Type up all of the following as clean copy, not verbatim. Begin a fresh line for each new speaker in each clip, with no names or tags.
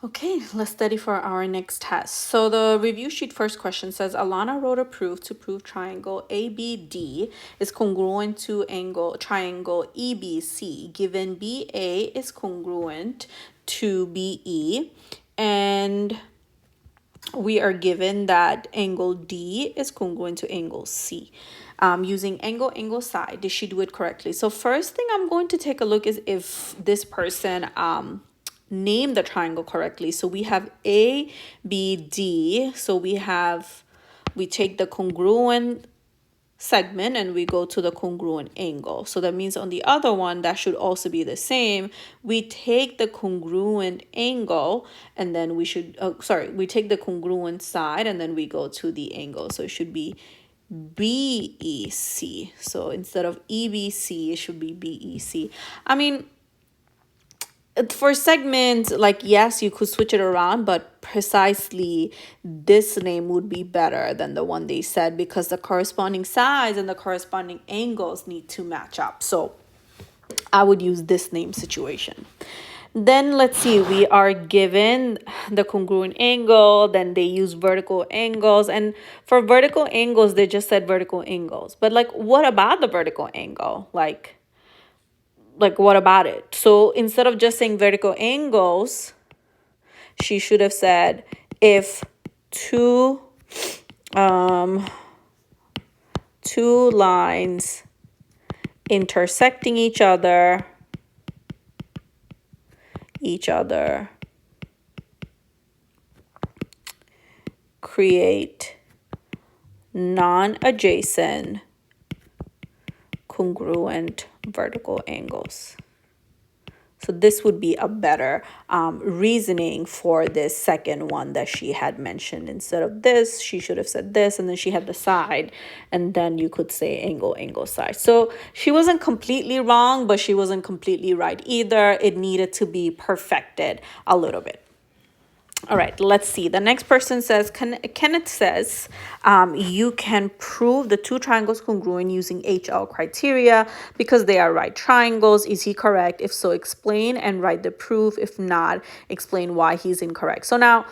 Okay, let's study for our next test. So the review sheet first question says Alana wrote a proof to prove triangle ABD is congruent to angle triangle EBC given BA is congruent to BE, and we are given that angle D is congruent to angle C. Using angle, side, did she do it correctly? So first thing I'm going to take a look is if this person named the triangle correctly. So we have ABD. So we take the congruent segment and we go to the congruent angle. So that means on the other one, that should also be the same. We take the congruent angle and then we should, we take the congruent side and then we go to the angle. So it should be BEC. So instead of EBC, it should be BEC. I mean, for segments, like, yes, you could switch it around, but precisely this name would be better than the one they said because the corresponding sides and the corresponding angles need to match up. So I would use this name situation. Then let's see, we are given the congruent angle, then they use vertical angles. And for vertical angles, they just said vertical angles. But like, what about the vertical angle? Like what about it? So instead of just saying vertical angles, she should have said if two lines intersecting each other create non-adjacent congruent vertical angles. So this would be a better reasoning for this second one that she had mentioned. Instead of this, she should have said this, and then she had the side, and then you could say angle, side. So she wasn't completely wrong, but she wasn't completely right either. It needed to be perfected a little bit. All right, let's see. The next person says, Kenneth says, you can prove the two triangles congruent using HL criteria because they are right triangles. Is he correct? If so, explain and write the proof. If not, explain why he's incorrect. So now,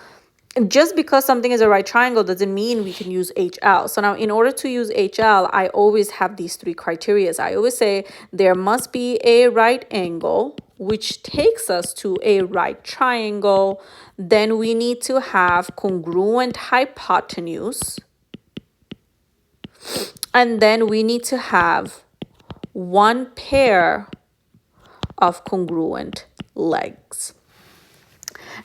just because something is a right triangle doesn't mean we can use HL. So now in order to use HL, I always have these three criteria. I always say there must be a right angle, which takes us to a right triangle. Then we need to have congruent hypotenuse. And then we need to have one pair of congruent legs.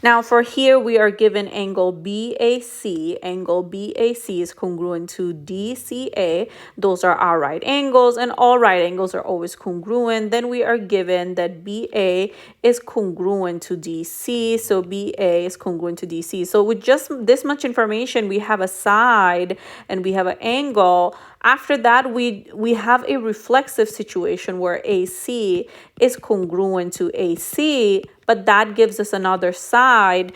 Now for here, we are given angle BAC. Angle BAC is congruent to DCA. Those are our right angles, and all right angles are always congruent. Then we are given that BA is congruent to DC. So BA is congruent to DC. So with just this much information, we have a side and we have an angle. After that, we have a reflexive situation where AC is congruent to AC, but that gives us another side,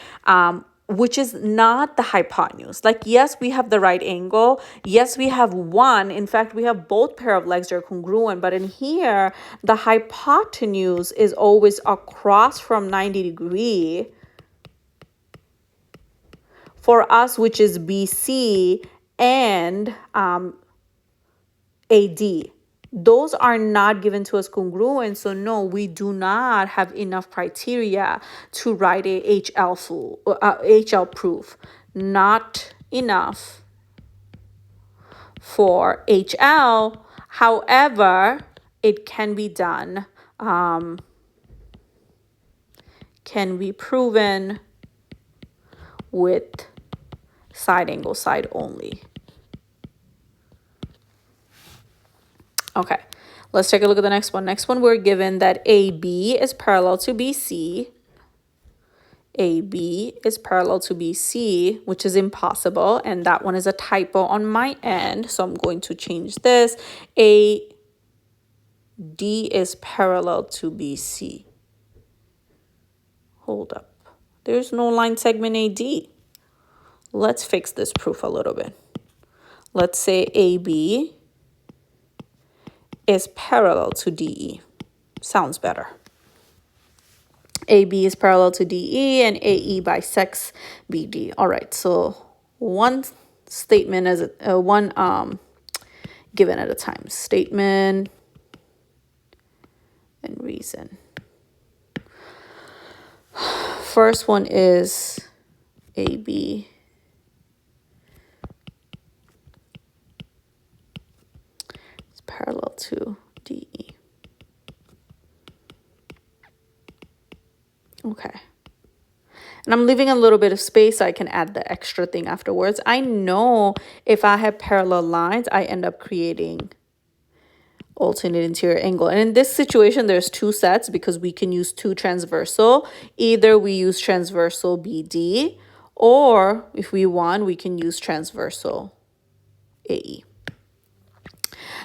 which is not the hypotenuse. Like, yes, we have the right angle. Yes, we have one. In fact, we have both pair of legs that are congruent. But in here, the hypotenuse is always across from 90 degrees for us, which is BC and AD. Those are not given to us congruent. So no, we do not have enough criteria to write a HL proof. Not enough for HL. However, it can be done, can be proven with side angle, side only. Okay, let's take a look at the next one. Next one, we're given that AB is parallel to BC. AB is parallel to BC, which is impossible. And that one is a typo on my end. So I'm going to change this. AD is parallel to BC. Hold up. There's no line segment AD. Let's fix this proof a little bit. Let's say AB is parallel to DE. Sounds better. AB is parallel to DE and AE bisects BD. All right, so one statement as one given at a time. Statement and reason. First one is AB is parallel to DE. Okay. And I'm leaving a little bit of space so I can add the extra thing afterwards. I know if I have parallel lines, I end up creating alternate interior angle. And in this situation, there's two sets because we can use two transversal. Either we use transversal BD, or if we want, we can use transversal AE.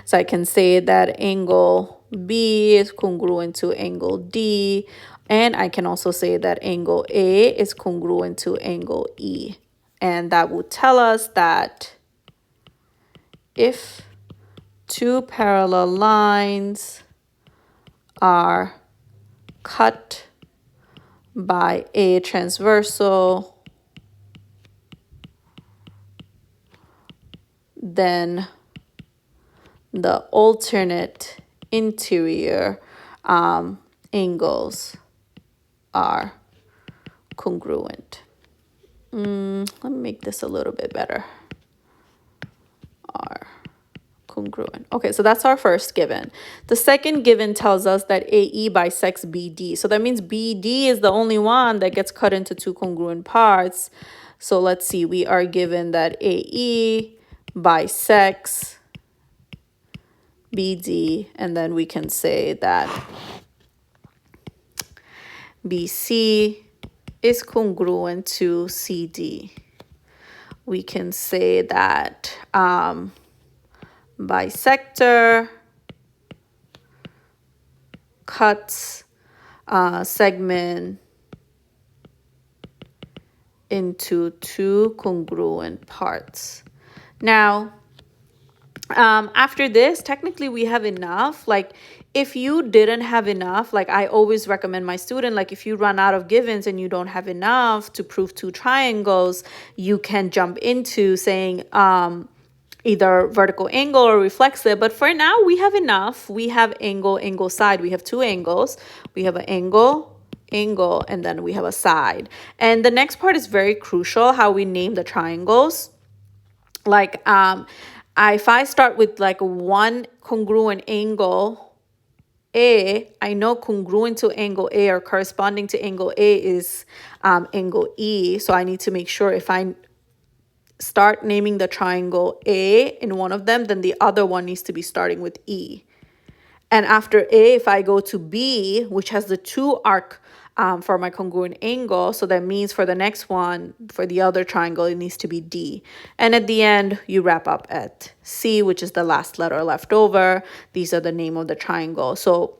So I can say that angle B is congruent to angle D, and I can also say that angle A is congruent to angle E. And that would tell us that if two parallel lines are cut by a transversal, then the alternate interior angles are congruent. Let me make this a little bit better. Are congruent. Okay, so that's our first given. The second given tells us that AE bisects BD. So that means BD is the only one that gets cut into two congruent parts. So let's see, we are given that AE bisects BD, and then we can say that BC is congruent to CD. We can say that bisector cuts segment into two congruent parts. Now, after this, technically we have enough. Like if you didn't have enough, like I always recommend my student, like if you run out of givens and you don't have enough to prove two triangles, you can jump into saying either vertical angle or reflexive. But for now, we have enough. We have angle, angle, side. We have two angles. We have an angle, angle, and then we have a side. And the next part is very crucial, how we name the triangles. Like if I start with like one congruent angle A, I know congruent to angle A or corresponding to angle A is angle E. So I need to make sure if I start naming the triangle A in one of them, then the other one needs to be starting with E. And after A, if I go to B, which has the two arc for my congruent angle, so that means for the next one, for the other triangle, it needs to be D. And at the end, you wrap up at C, which is the last letter left over. These are the name of the triangle. So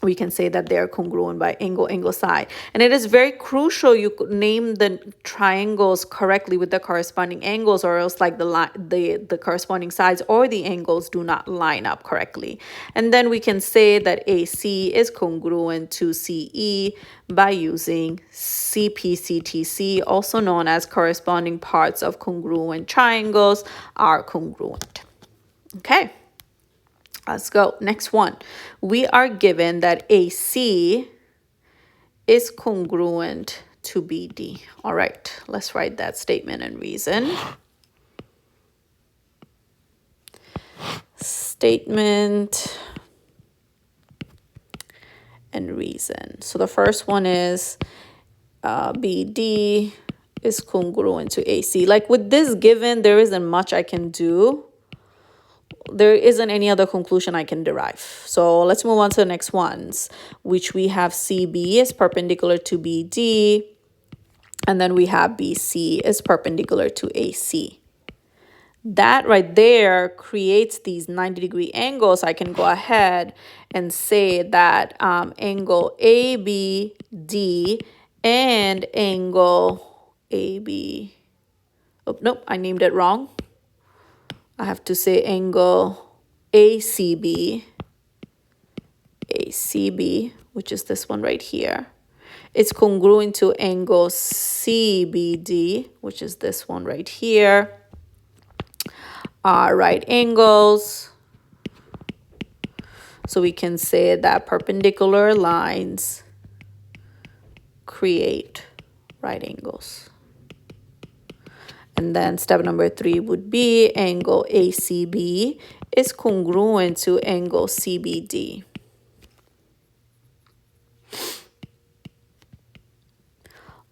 we can say that they are congruent by angle, angle, side. And it is very crucial you name the triangles correctly with the corresponding angles, or else like the corresponding sides or the angles do not line up correctly. And then we can say that AC is congruent to CE by using CPCTC, also known as corresponding parts of congruent triangles are congruent. Okay. Let's go. Next one. We are given that AC is congruent to BD. All right, let's write that statement and reason. Statement and reason. So the first one is BD is congruent to AC. Like with this given, there isn't much I can do. There isn't any other conclusion I can derive. So let's move on to the next ones, which we have CB is perpendicular to BD, and then we have BC is perpendicular to AC. That right there creates these 90-degree angles. I can go ahead and say that angle ABD and angle AB. Oh, nope, I named it wrong. I have to say angle ACB, which is this one right here, is congruent to angle CBD, which is this one right here. Are right angles. So we can say that perpendicular lines create right angles. And then step number 3 would be angle ACB is congruent to angle CBD.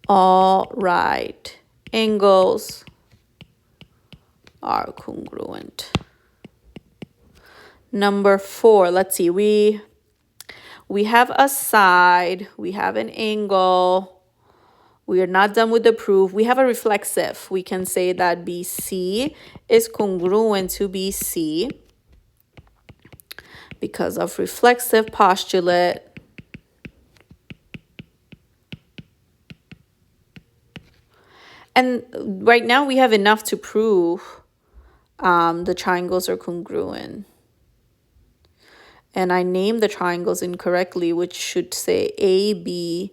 All right angles are congruent. Number 4, let's see, we have a side, we have an angle. We are not done with the proof. We have a reflexive. We can say that BC is congruent to BC because of reflexive postulate. And right now we have enough to prove the triangles are congruent. And I named the triangles incorrectly, which should say ABC.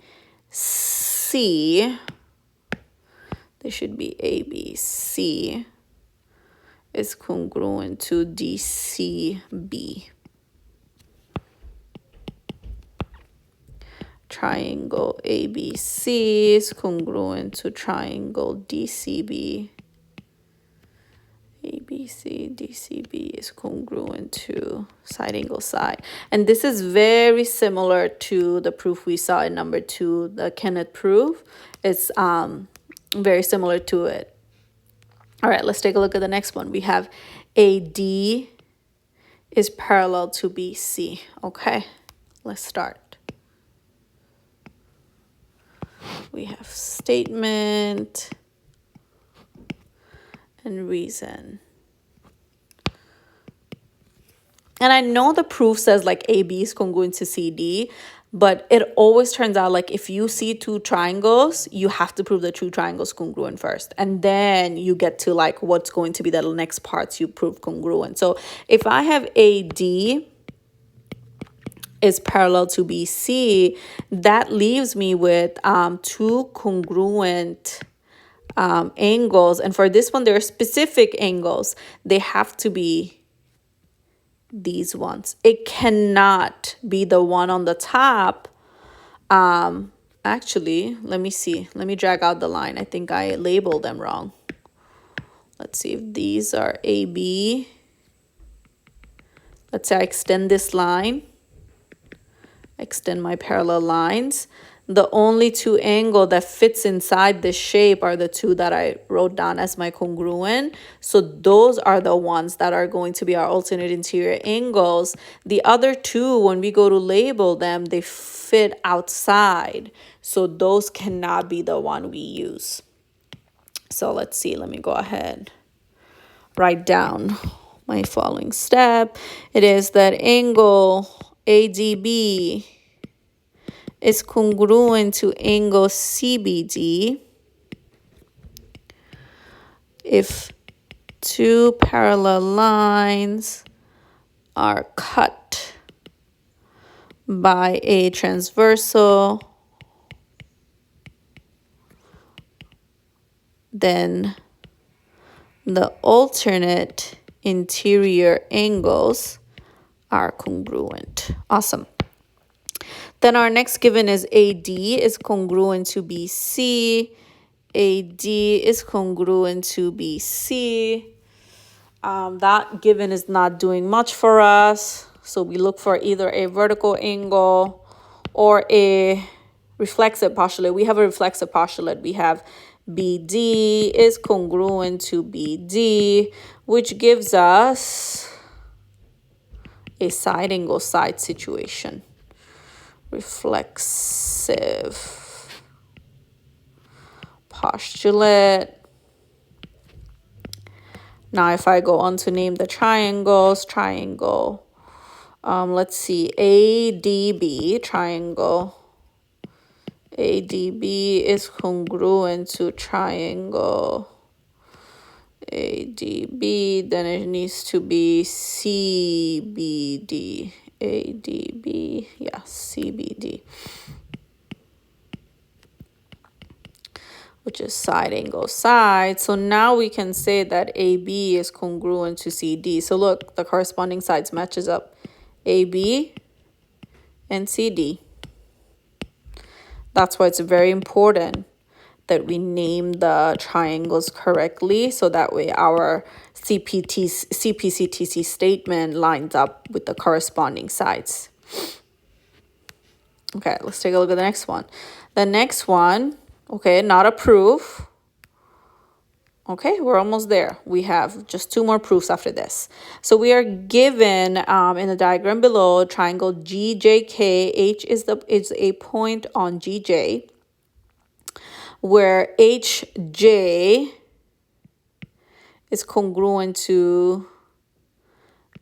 They should be ABC is congruent to DCB. Triangle ABC is congruent to triangle DCB. ABC, DCB is congruent to side angle side. And this is very similar to the proof we saw in number 2, the Kenneth proof. It's very similar to it. All right, let's take a look at the next one. We have AD is parallel to BC. Okay, let's start. We have statement and reason. And I know the proof says like AB is congruent to CD, but it always turns out like if you see 2 triangles, you have to prove the 2 triangles congruent first. And then you get to like what's going to be the next parts you prove congruent. So if I have AD is parallel to BC, that leaves me with 2 congruent angles. And for this one, there are specific angles. They have to be these ones. It cannot be the one on the top. Actually, let me see. Let me drag out the line. I think I labeled them wrong. Let's see if these are AB. Let's say I extend this line. Extend my parallel lines. The only 2 angles that fits inside this shape are the 2 that I wrote down as my congruent. So those are the ones that are going to be our alternate interior angles. The other 2, when we go to label them, they fit outside. So those cannot be the one we use. So let's see. Let me go ahead. Write down my following step. It is that angle ADB is congruent to angle CBD if 2 parallel lines are cut by a transversal, then the alternate interior angles are congruent. Awesome. Then our next given is AD is congruent to BC. AD is congruent to BC. That given is not doing much for us. So we look for either a vertical angle or a reflexive postulate. We have a reflexive postulate. We have BD is congruent to BD, which gives us a side angle side situation. Reflexive postulate. Now, if I go on to name the triangles, triangle, let's see, ADB, triangle. ADB is congruent to triangle ADB, then it needs to be CBD. ADB, yeah, CBD. which is side angle side. So now we can say that AB is congruent to CD. So look, the corresponding sides matches up. AB and CD. That's why it's very important that we name the triangles correctly, so that way our CPCTC statement lines up with the corresponding sides. Okay, let's take a look at the next one. The next one, okay, not a proof. Okay, we're almost there. We have just 2 more proofs after this. So we are given in the diagram below triangle GJK. H is a point on GJ, where HJ is congruent to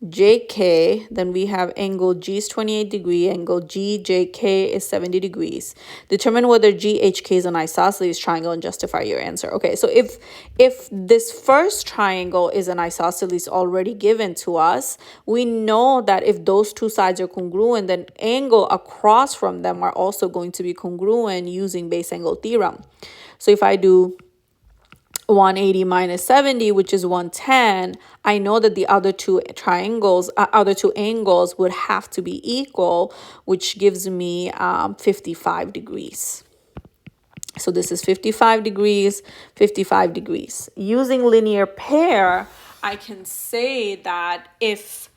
JK, then we have angle G is 28 degree, angle GJK is 70 degrees. Determine whether GHK is an isosceles triangle and justify your answer. Okay, so if this first triangle is an isosceles already given to us, we know that if those 2 sides are congruent, then angle across from them are also going to be congruent using base angle theorem. So if I do 180 minus 70, which is 110, I know that the other 2 angles would have to be equal, which gives me 55 degrees. So this is 55 degrees, 55 degrees. Using linear pair, I can say that if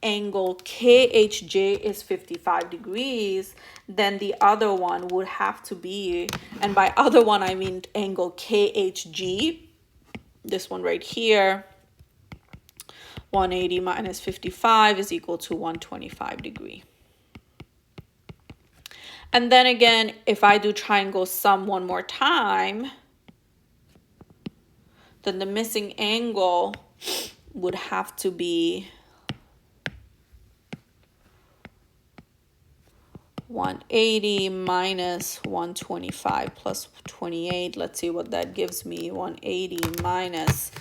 angle KHJ is 55 degrees, then the other one would have to be, and by other one I mean angle KHG, this one right here, 180 minus 55 is equal to 125 degree. And then again, if I do triangle sum one more time, then the missing angle would have to be 180 minus 125 plus 28. Let's see what that gives me. 180 minus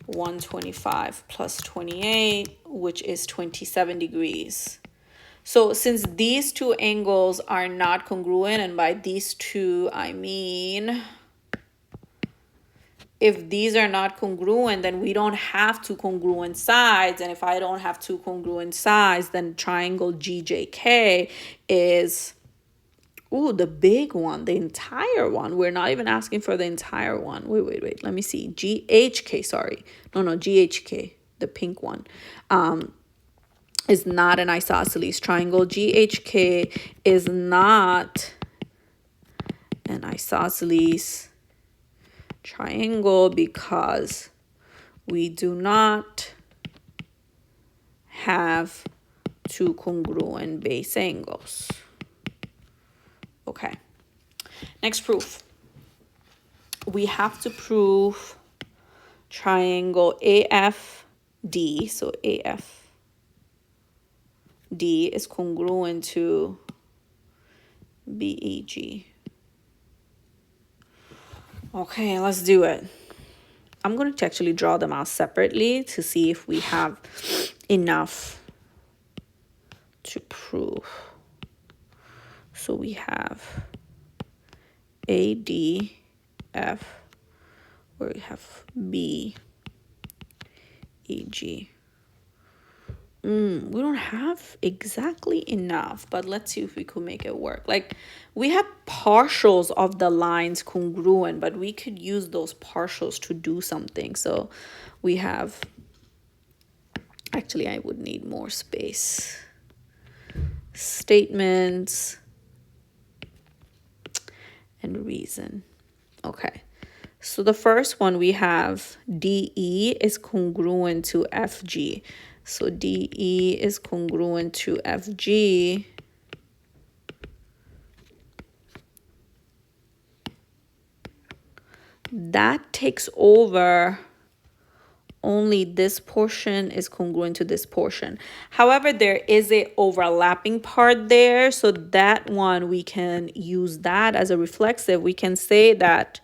125 plus 28, which is 27 degrees. So since these 2 angles are not congruent, and by these 2 I mean if these are not congruent, then we don't have 2 congruent sides. And if I don't have 2 congruent sides, then triangle GJK is, the big one, the entire one. We're not even asking for the entire one. Wait. Let me see. GHK, sorry. No, GHK, the pink one, is not an isosceles triangle. GHK is not an isosceles triangle because we do not have 2 congruent base angles. Okay, next proof. We have to prove triangle AFD. So AFD is congruent to BEG. Okay, let's do it. I'm going to actually draw them out separately to see if we have enough to prove. So we have ADF, where we have BEG. We don't have exactly enough, but let's see if we could make it work. Like, we have partials of the lines congruent, but we could use those partials to do something. So we have, actually I would need more space. Statements and reason. Okay. So the first one we have DE is congruent to FG. So DE is congruent to FG. That takes over only this portion is congruent to this portion. However, there is a overlapping part there. So that one, we can use that as a reflexive. We can say that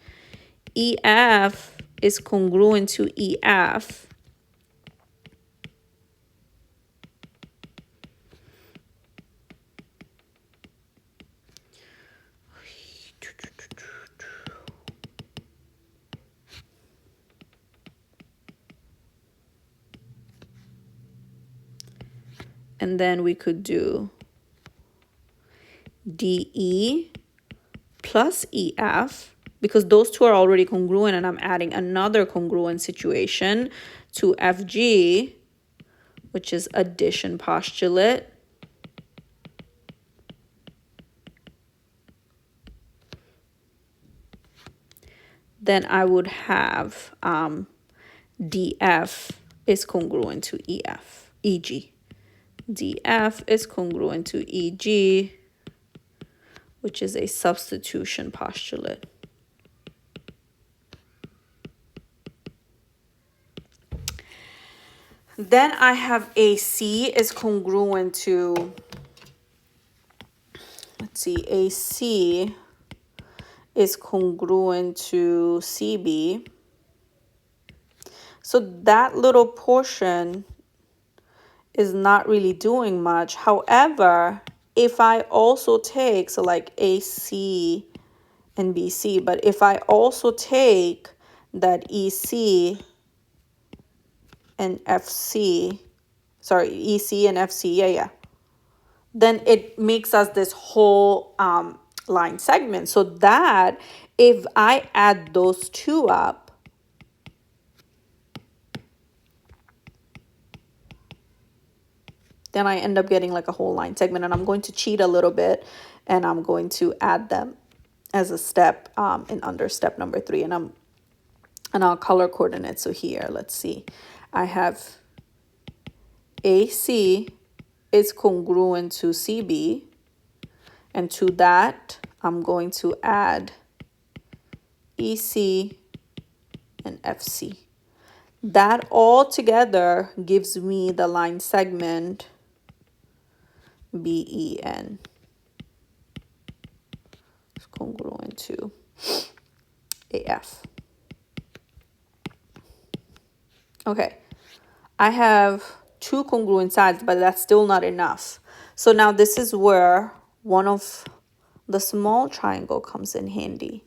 EF is congruent to EF. And then we could do DE plus EF, because those two are already congruent, and I'm adding another congruent situation to FG, which is addition postulate. Then I would have DF is congruent to EG. DF is congruent to EG, which is a substitution postulate. Then I have AC is congruent to, let's see, AC is congruent to CB. So that little portion is not really doing much. However, if I also take, so like AC and BC, but if I also take that EC and FC, sorry, EC and FC, yeah, then it makes us this whole line segment. So that if I add those two up, then I end up getting like a whole line segment. And I'm going to cheat a little bit, and I'm going to add them as a step in under step number 3. And I'll color coordinate. So here, let's see. I have AC is congruent to CB. And to that, I'm going to add EC and FC. That all together gives me the line segment BEN. It's congruent to AF. Okay, I have 2 congruent sides, but that's still not enough. So now this is where one of the small triangle comes in handy.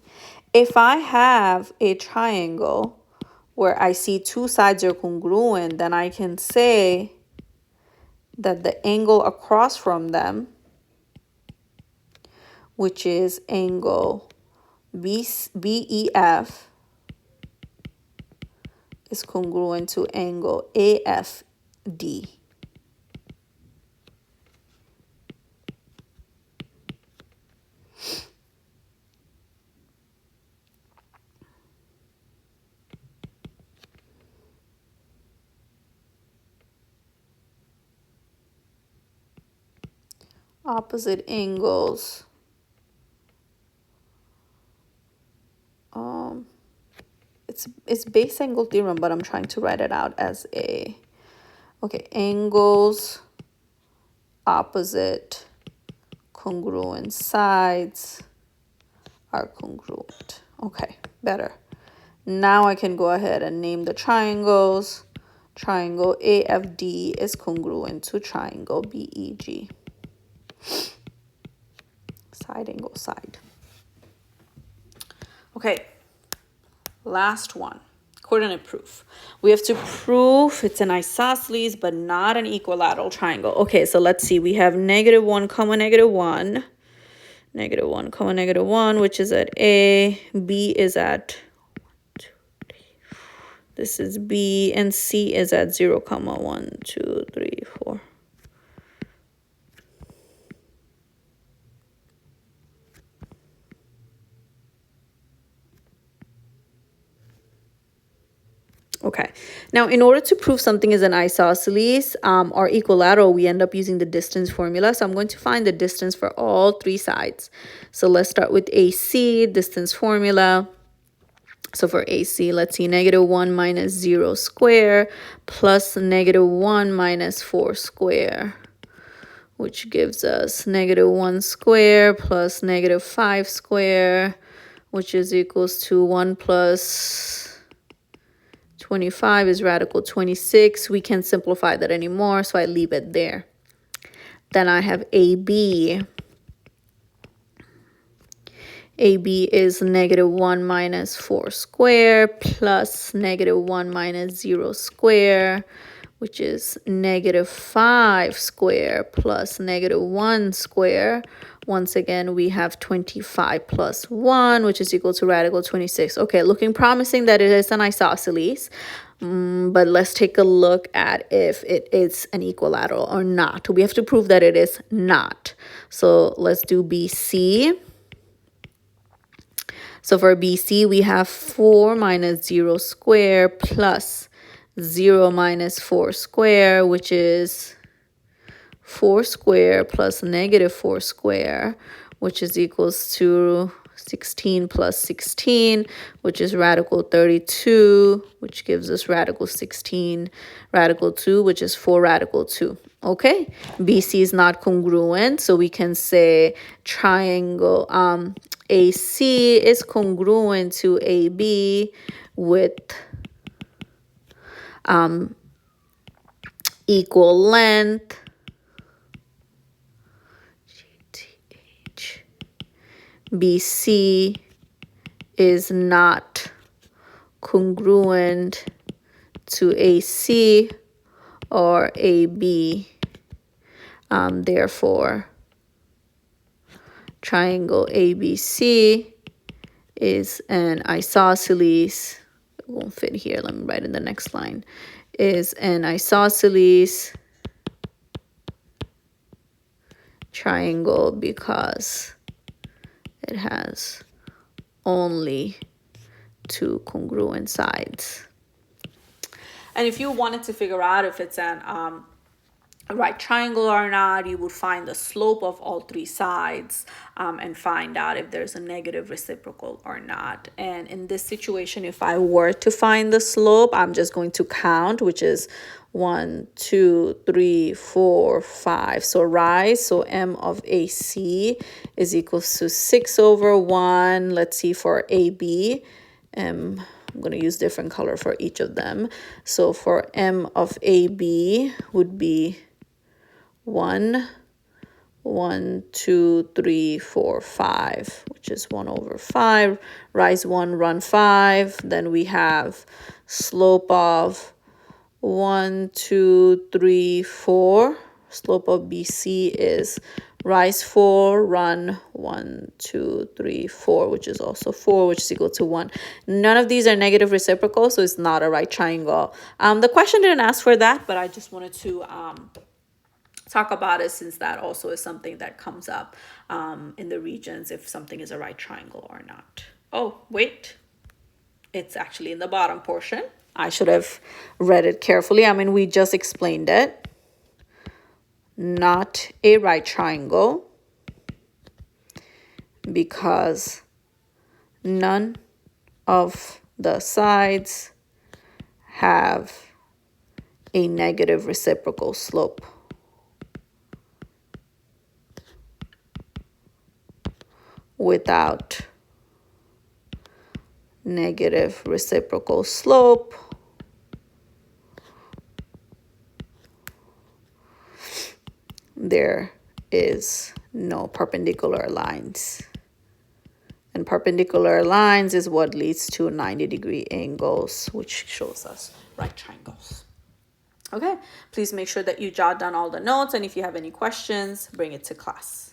If I have a triangle where I see 2 sides are congruent, then I can say that the angle across from them, which is angle BEF, is congruent to angle AFD. Opposite angles. It's base angle theorem, but I'm trying to write it out as a, okay, angles opposite congruent sides are congruent. Okay, better. Now I can go ahead and name the triangles. Triangle AFD is congruent to triangle BEG. Side angle side. Okay, last one, coordinate proof. We have to prove it's an isosceles but not an equilateral triangle. Okay, so let's see. We have -1, -1, -1, -1, which is at A. B is at, 1, 2, 3, 4. This is B, and C is at 0, 1, 2, 3, 4. Okay, now in order to prove something is an isosceles or equilateral, we end up using the distance formula. So I'm going to find the distance for all 3 sides. So let's start with AC, distance formula. So for AC, let's see, -1 minus 0 square plus -1 minus 4 square, which gives us -1 square plus -5 square, which is equals to 1 plus 25 is radical 26. We can't simplify that anymore, so I leave it there. Then I have AB. AB is -1 minus 4 square plus -1 minus 0 square, which is -5 square plus -1 square. Once again, we have 25 plus 1, which is equal to radical 26. Okay, looking promising that it is an isosceles. But let's take a look at if it is an equilateral or not. We have to prove that it is not. So let's do BC. So for BC, we have 4 minus 0 square plus 0 minus 4 square, which is 4 square plus -4 square, which is equals to 16 plus 16, which is radical 32, which gives us radical 16, radical 2, which is 4 radical 2. Okay, BC is not congruent, so we can say triangle AC is congruent to AB with equal length. BC is not congruent to AC or AB. Therefore, triangle ABC is an isosceles. It won't fit here. Let me write in the next line. Is an isosceles triangle because it has only 2 congruent sides. And if you wanted to figure out if it's an a right triangle or not, you would find the slope of all 3 sides and find out if there's a negative reciprocal or not. And in this situation, if I were to find the slope, I'm just going to count, which is 1, 2, 3, 4, 5. So rise, so M of AC is equals to 6 over 1. Let's see for AB. I'm going to use different color for each of them. So for M of AB would be 1, 1, 2, 3, 4, 5, which is 1 over 5. Rise 1, run 5. Then we have slope of 1, 2, 3, 4. Slope of BC is rise 4, run 1, 2, 3, 4, which is also 4, which is equal to 1. None of these are negative reciprocals, so it's not a right triangle. The question didn't ask for that, but I just wanted to talk about it since that also is something that comes up in the regions if something is a right triangle or not. Oh, wait. It's actually in the bottom portion. I should have read it carefully. I mean, we just explained it. Not a right triangle because none of the sides have a negative reciprocal slope. Without negative reciprocal slope, there is no perpendicular lines. And perpendicular lines is what leads to 90-degree angles, which shows us right triangles. Okay, please make sure that you jot down all the notes, and if you have any questions, bring it to class.